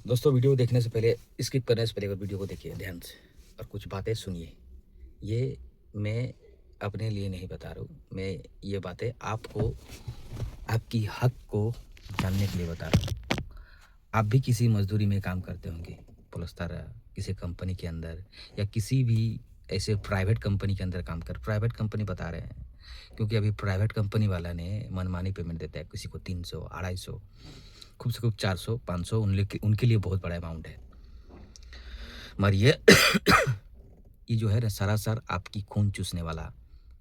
दोस्तों वीडियो देखने से पहले स्किप करने से पहले अगर वीडियो को देखिए ध्यान से और कुछ बातें सुनिए। ये मैं अपने लिए नहीं बता रहा हूँ, मैं ये बातें आपको आपकी हक को जानने के लिए बता रहा हूँ। आप भी किसी मजदूरी में काम करते होंगे, पुलिस किसी कंपनी के अंदर या किसी भी ऐसे प्राइवेट कंपनी के अंदर काम कर। प्राइवेट कंपनी बता रहे हैं क्योंकि अभी प्राइवेट कंपनी वाला ने मनमानी पेमेंट देता है, किसी को 300, 250, खूब से खूब 400, 500 उनके लिए बहुत बड़ा अमाउंट है। मगर ये जो है ना सरासर आपकी खून चूसने वाला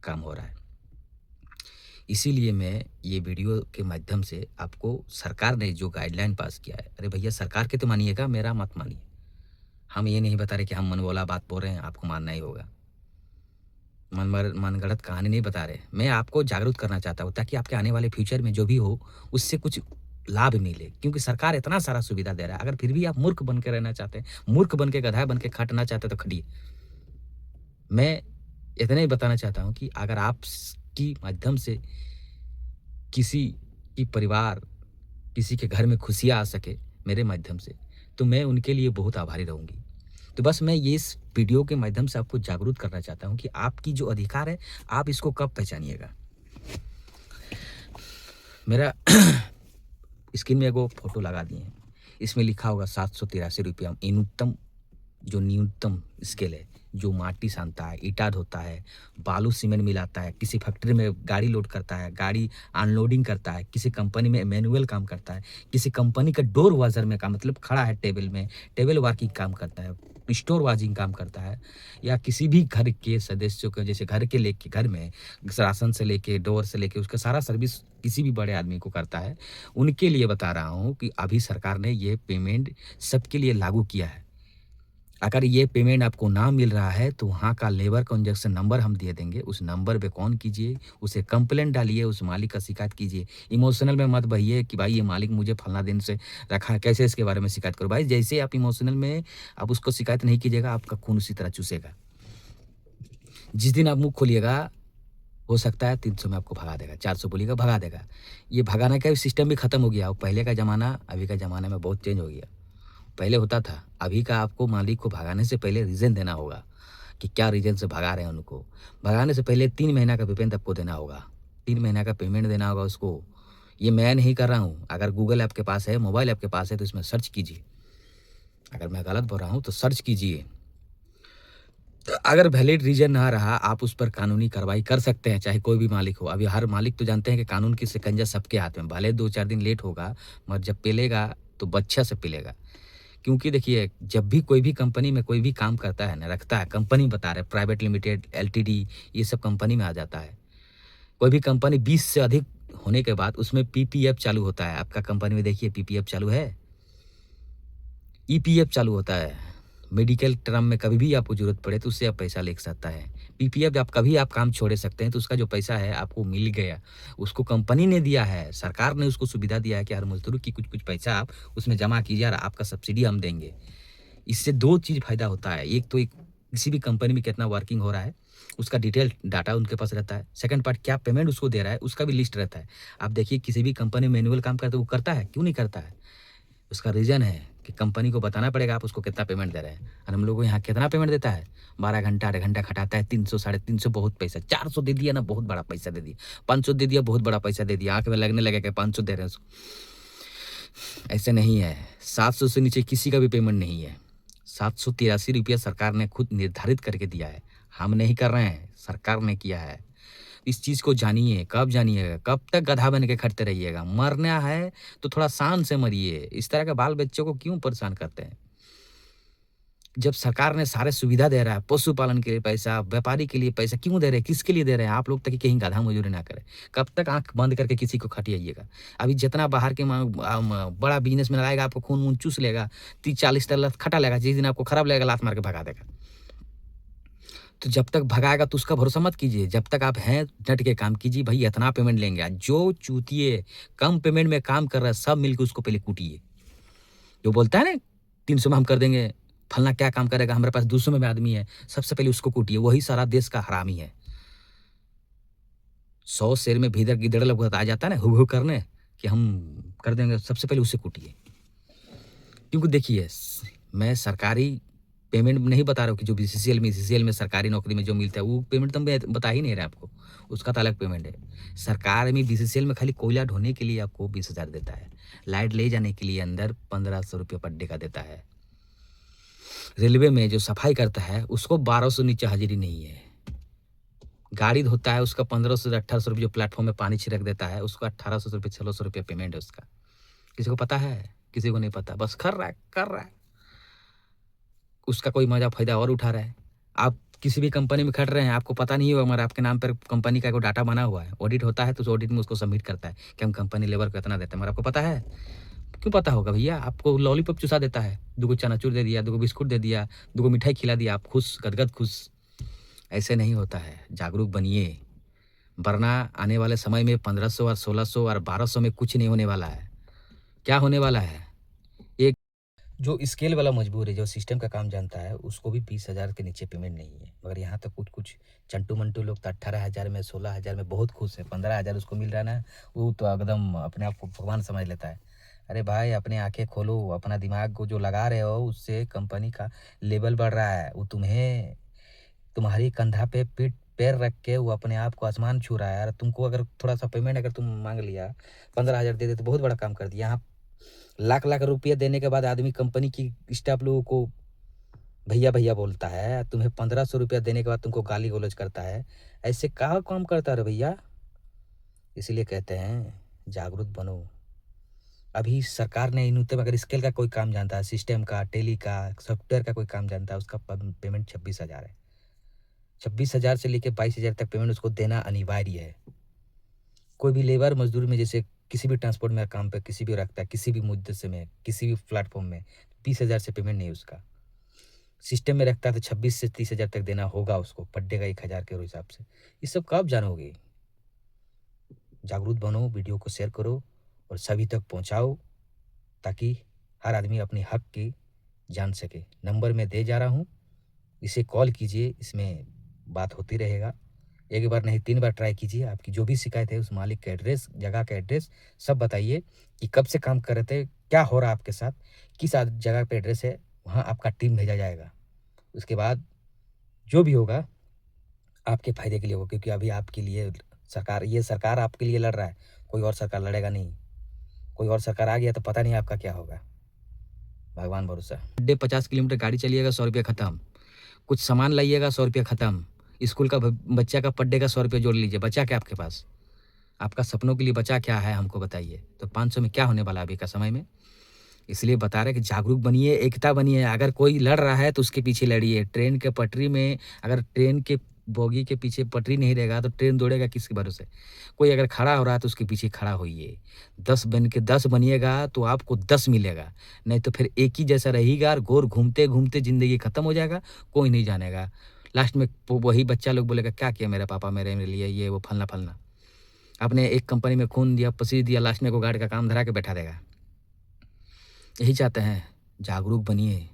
काम हो रहा है। इसीलिए मैं ये वीडियो के माध्यम से आपको सरकार ने जो गाइडलाइन पास किया है, अरे भैया सरकार के तो मानिएगा, मेरा मत मानिए। हम ये नहीं बता रहे कि हम मनगढ़ंत बात बोल रहे हैं, आपको मानना ही होगा। मनगढ़ंत कहानी नहीं बता रहे। मैं आपको जागरूक करना चाहता हूँ ताकि आपके आने वाले फ्यूचर में जो भी हो उससे कुछ लाभ मिले, क्योंकि सरकार इतना सारा सुविधा दे रहा है। अगर फिर भी आप मूर्ख बन के रहना चाहते हैं, मूर्ख बन के गधा बन के खटना चाहते हैं तो खटिए। मैं इतना ही बताना चाहता हूँ कि अगर आप की माध्यम से किसी की परिवार, किसी के घर में खुशियाँ आ सके मेरे माध्यम से, तो मैं उनके लिए बहुत आभारी रहूँगी। तो बस मैं ये इस वीडियो के माध्यम से आपको जागरूक करना चाहता हूँ कि आपकी जो अधिकार है, आप इसको कब पहचानिएगा। मेरा स्क्रीन में एगो फोटो लगा दिए हैं, इसमें लिखा होगा 783 रुपया न्यूनतम, जो न्यूनतम स्केल है, जो माटी सानता है, ईटा ढोता है, बालू सीमेंट मिलाता है, किसी फैक्ट्री में गाड़ी लोड करता है, गाड़ी अनलोडिंग करता है, किसी कंपनी में मैनुअल काम करता है, किसी कंपनी का डोर वाजर में काम, मतलब खड़ा है टेबल में, टेबल वर्किंग काम करता है, स्टोर वाजिंग काम करता है, या किसी भी घर के सदस्यों को, जैसे घर के लेके, घर में राशन से लेके डोर से लेके उसका सारा सर्विस किसी भी बड़े आदमी को करता है, उनके लिए बता रहा हूँ कि अभी सरकार ने ये पेमेंट सबके लिए लागू किया है। अगर ये पेमेंट आपको ना मिल रहा है तो वहाँ का लेबर कंजक्शन नंबर हम दे देंगे, उस नंबर पे कॉल कीजिए, उसे कंप्लेंट डालिए, उस मालिक का शिकायत कीजिए। इमोशनल में मत बहिए कि भाई ये मालिक मुझे फलाना दिन से रखा है, कैसे इसके बारे में शिकायत करो। भाई जैसे आप इमोशनल में आप उसको शिकायत नहीं कीजिएगा, आपका खून उसी तरह चूसेगा। जिस दिन आप मुँह खोलिएगा, हो सकता है 300 में आपको भगा देगा, 400 बोलिएगा भगा देगा। ये भगाने का सिस्टम भी खत्म हो गया। पहले का ज़माना अभी का ज़माना में बहुत चेंज हो गया। पहले होता था, अभी का आपको मालिक को भगाने से पहले रीज़न देना होगा कि क्या रीज़न से भगा रहे हैं उनको। भगाने से पहले 3 महीना का पेमेंट आपको देना होगा, 3 महीना का पेमेंट देना होगा उसको। ये मैं नहीं कर रहा हूँ, अगर गूगल आपके पास है, मोबाइल आपके पास है तो इसमें सर्च कीजिए। अगर मैं गलत बोल रहा हूँ तो सर्च कीजिए। तो अगर वैलिड रीज़न ना रहा, आप उस पर कानूनी कार्रवाई कर सकते हैं, चाहे कोई भी मालिक हो। अभी हर मालिक तो जानते हैं कि कानून की शिकंजा सबके हाथ में, भले 2-4 दिन लेट होगा, मगर जब पिलेगा तो बच्चा से पिलेगा। क्योंकि देखिए, जब भी कोई भी कंपनी में कोई भी काम करता है ना, रखता है, कंपनी बता रहे, प्राइवेट लिमिटेड, एलटीडी, ये सब कंपनी में आ जाता है। कोई भी कंपनी 20 से अधिक होने के बाद उसमें पीपीएफ चालू होता है। आपका कंपनी में देखिए पीपीएफ चालू है, ईपीएफ चालू होता है। मेडिकल टर्म में कभी भी आपको ज़रूरत पड़े तो उससे आप पैसा ले सकता है। पीपीएफ आप कभी आप काम छोड़ सकते हैं तो उसका जो पैसा है आपको मिल गया। उसको कंपनी ने दिया है, सरकार ने उसको सुविधा दिया है कि हर मज़दूर की कुछ-कुछ पैसा आप उसमें जमा कीजिए और आपका सब्सिडी हम देंगे। इससे 2 चीज़ फ़ायदा होता है। एक तो एक किसी भी कंपनी में कितना वर्किंग हो रहा है, उसका डिटेल डाटा उनके पास रहता है। सेकंड पार्ट, क्या पेमेंट उसको दे रहा है, उसका भी लिस्ट रहता है। आप देखिए किसी भी कंपनी में मैनुअल काम करता है, वो करता है, क्यों नहीं करता है? उसका रीज़न है कि कंपनी को बताना पड़ेगा आप उसको कितना पेमेंट दे रहे हैं। और हम लोगों को यहाँ कितना पेमेंट देता है? 12 घंटा, 8 घंटा खटाता है, 300, साढ़े 300 बहुत पैसा। 400 दे दिया ना, बहुत बड़ा पैसा दे दिया। 500 दे दिया, बहुत बड़ा पैसा दे दिया। आँख में लगने लगेगा 500 दे रहे हैं उसको। ऐसे नहीं है, 700 से नीचे किसी का भी पेमेंट नहीं है। 783 रुपया सरकार ने खुद निर्धारित करके दिया है, हम नहीं कर रहे हैं, सरकार ने किया है। इस चीज़ को जानिए, कब जानिएगा, कब तक गधा बन के खटते रहिएगा? मरना है तो थोड़ा शान से मरिए, इस तरह के बाल बच्चों को क्यों परेशान करते हैं? जब सरकार ने सारे सुविधा दे रहा है, पशुपालन के लिए पैसा, व्यापारी के लिए पैसा क्यों दे रहे हैं? किसके लिए दे रहे हैं? आप लोग ताकि कहीं गधा मजदूरी ना करें। कब तक आँख बंद करके किसी को खटियाइएगा? अभी जितना बाहर के बड़ा बिज़नेसमैन आएगा, आपको खून-वून चूस लेगा, 30-40 लात खटा लेगा, जिस दिन आपको खराब लगेगा लात मार के भगा देगा। तो जब तक भगाएगा तो उसका भरोसा मत कीजिए, जब तक आप हैं डट के काम कीजिए, भई इतना पेमेंट लेंगे। जो चूतिए कम पेमेंट में काम कर रहा है, सब मिलके उसको पहले कूटिए। जो बोलता है ना 300 में हम कर देंगे, फलना क्या काम करेगा, हमारे पास 200 में आदमी है, सबसे पहले उसको कूटिए, वही सारा देश का हरामी है। 100 शेर में भीतर गिदड़ लोग आ जाता है ना हु-हु करने कि हम कर देंगे, सबसे पहले उसे कूटिए। क्योंकि देखिए मैं सरकारी पेमेंट नहीं बता रहा हूँ कि जो बीसीसीएल में सरकारी नौकरी में जो मिलता है वो पेमेंट तो मैं बता ही नहीं रहा आपको, उसका तो अलग पेमेंट है। सरकार में बीसीसीएल में खाली कोयला ढोने के लिए आपको 20,000 देता है, लाइट ले जाने के लिए अंदर 1,500 रुपये पर डे का देता है। रेलवे में जो सफाई करता है उसको 1,200 नीचे हाजिरी नहीं है। गाड़ी धोता है उसका 1,500 से 1,800 रुपये, जो प्लेटफॉर्म में पानी छिड़क देता है उसका 1,800 रुपये 1,600 रुपये पेमेंट है उसका। किसी को पता है? किसी को नहीं पता, बस कर रहा है। उसका कोई मजा फायदा और उठा रहा है। आप किसी भी कंपनी में खट रहे हैं, आपको पता नहीं होगा मगर आपके नाम पर कंपनी का कोई डाटा बना हुआ है, ऑडिट होता है तो उस ऑडिट में उसको सबमिट करता है कि हम कंपनी लेबर को इतना देते हैं, मगर आपको पता है? क्यों पता होगा भैया? आपको लॉलीपॉप चुसा देता है, 2 चनाचूर दे दिया, 2 बिस्कुट दे दिया, 2 मिठाई खिला दिया, आप खुश, गदगद खुश। ऐसे नहीं होता है, जागरूक बनिए, वरना आने वाले समय में 1,500 और 1,600 और 1,200 में कुछ नहीं होने वाला है। क्या होने वाला है? एक जो स्केल वाला मजबूर है, जो सिस्टम का काम जानता है, उसको भी 20,000 के नीचे पेमेंट नहीं है। मगर यहाँ तो कुछ चंटू-मंटू लोग तो 18,000 में, 16,000 में बहुत खुश है। 15,000 उसको मिल रहा है ना, वो तो एकदम अपने आप को भगवान समझ लेता है। अरे भाई, अपने आँखें खोलो, अपना दिमाग को जो लगा रहे हो उससे कंपनी का लेवल बढ़ रहा है। वो तुम्हारी कंधा पे पैर रख के वो अपने आप को आसमान छू रहा है। यार तुमको अगर थोड़ा सा पेमेंट अगर तुम मांग लिया, 15,000 दे दे तो बहुत बड़ा काम कर दिया। यहाँ लाख रुपया देने के बाद आदमी कंपनी की स्टाफ लोगों को भैया भैया बोलता है, तुम्हें 1,500 रुपया देने के बाद तुमको गाली गलौज करता है। ऐसे कहाँ काम करता है भैया? इसीलिए कहते हैं जागरूक बनो। अभी सरकार ने न्यूनतम अगर स्केल का कोई काम जानता है, सिस्टम का, टेली का, सॉफ्टवेयर का कोई काम जानता है, उसका पेमेंट 26,000 है। 26,000 से लेकर 22,000 तक पेमेंट उसको देना अनिवार्य है। कोई भी लेबर मजदूर में, जैसे किसी भी ट्रांसपोर्ट में काम पे किसी भी रखता है, किसी भी मुद्दे में, किसी भी प्लेटफॉर्म में, 20,000 से पेमेंट नहीं उसका। सिस्टम में रखता है तो 26 से 30,000 तक देना होगा उसको, पर डे का 1,000 के हिसाब से। ये सब कब जानोगे? जागरूक बनो, वीडियो को शेयर करो और सभी तक पहुंचाओ, ताकि हर आदमी अपने हक की जान सके। नंबर मैं दे जा रहा हूँ, इसे कॉल कीजिए, इसमें बात होती रहेगा। एक बार नहीं 3 बार ट्राई कीजिए। आपकी जो भी शिकायत है उस मालिक का एड्रेस, जगह का एड्रेस सब बताइए कि कब से काम कर रहे थे, क्या हो रहा है आपके साथ, किस जगह पे एड्रेस है, वहाँ आपका टीम भेजा जाएगा। उसके बाद जो भी होगा आपके फ़ायदे के लिए होगा, क्योंकि अभी आपके लिए सरकार आपके लिए लड़ रहा है, कोई और सरकार लड़ेगा नहीं। कोई और सरकार आ गया तो पता नहीं आपका क्या होगा, भगवान भरोसा। डे 50 किलोमीटर गाड़ी चलिएगा, 100 रुपया खत्म। कुछ सामान लाइएगा, 100 रुपया खत्म। स्कूल का बच्चा का पर डे का 100 रुपया जोड़ लीजिए, बचा क्या आपके पास? आपका सपनों के लिए बचा क्या है, हमको बताइए। तो 500 में क्या होने वाला अभी का समय में? इसलिए बता रहे कि जागरूक बनिए, एकता बनिए। अगर कोई लड़ रहा है तो उसके पीछे लड़िए। ट्रेन के पटरी में अगर ट्रेन के बोगी के पीछे पटरी नहीं रहेगा तो ट्रेन दौड़ेगा किसके भरोसे? कोई अगर खड़ा हो रहा है तो उसके पीछे खड़ा होइए। 10 बन के 10 बनिएगा तो आपको 10 मिलेगा, नहीं तो फिर एक ही जैसा रहेगा और गोर घूमते घूमते ज़िंदगी ख़त्म हो जाएगा, कोई नहीं जानेगा। लास्ट में वही बच्चा लोग बोलेगा क्या किया मेरा पापा मेरे लिए, ये वो फलना फलना। आपने एक कंपनी में खून दिया, पसीज दिया, लास्ट में को गार्ड का काम धरा के बैठा देगा। यही चाहते हैं, जागरूक बनिए।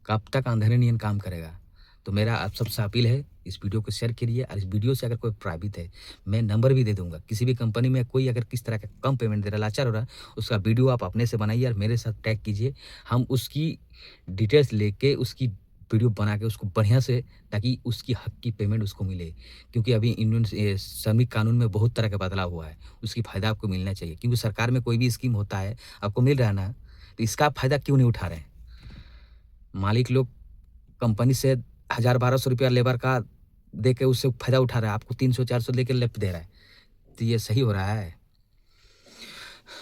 कब तक अंधेरे नियन काम करेगा? तो मेरा आप सबसे अपील है, इस वीडियो को शेयर करिए। और इस वीडियो से अगर कोई प्रभावित है, मैं नंबर भी दे दूंगा। किसी भी कंपनी में कोई अगर किस तरह का कम पेमेंट दे रहा, लाचार हो रहा, उसका वीडियो आप अपने से बनाइए और मेरे साथ टैग कीजिए। हम उसकी डिटेल्स लेके उसकी वीडियो बना के उसको बढ़िया से, ताकि उसकी हक की पेमेंट उसको मिले। क्योंकि अभी इंडियन श्रमिक कानून में बहुत तरह का बदलाव हुआ है, उसकी फ़ायदा आपको मिलना चाहिए। क्योंकि सरकार में कोई भी स्कीम होता है आपको मिल रहा है ना, तो इसका फ़ायदा क्यों नहीं उठा रहे हैं? मालिक लोग कंपनी से 1,000-1,200 रुपया लेबर का दे के उससे फ़ायदा उठा रहा है, आपको 300-400 दे के लेप दे रहा है। तो ये सही हो रहा है?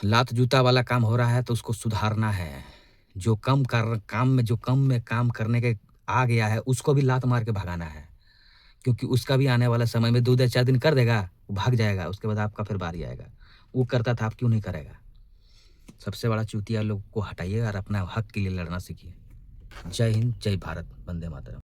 लात जूता वाला काम हो रहा है तो उसको सुधारना है। जो कम में काम करने के आ गया है उसको भी लात मार के भगाना है। क्योंकि उसका भी आने वाला समय में 2 दिन 4 दिन कर देगा, वो भाग जाएगा, उसके बाद आपका फिर बारी आएगा। वो करता था, आप क्यों नहीं करेगा? सबसे बड़ा चूतिया लोग को हटाइए और अपना हक के लिए लड़ना सीखिए। जय हिंद, जय भारत, वंदे मातरम।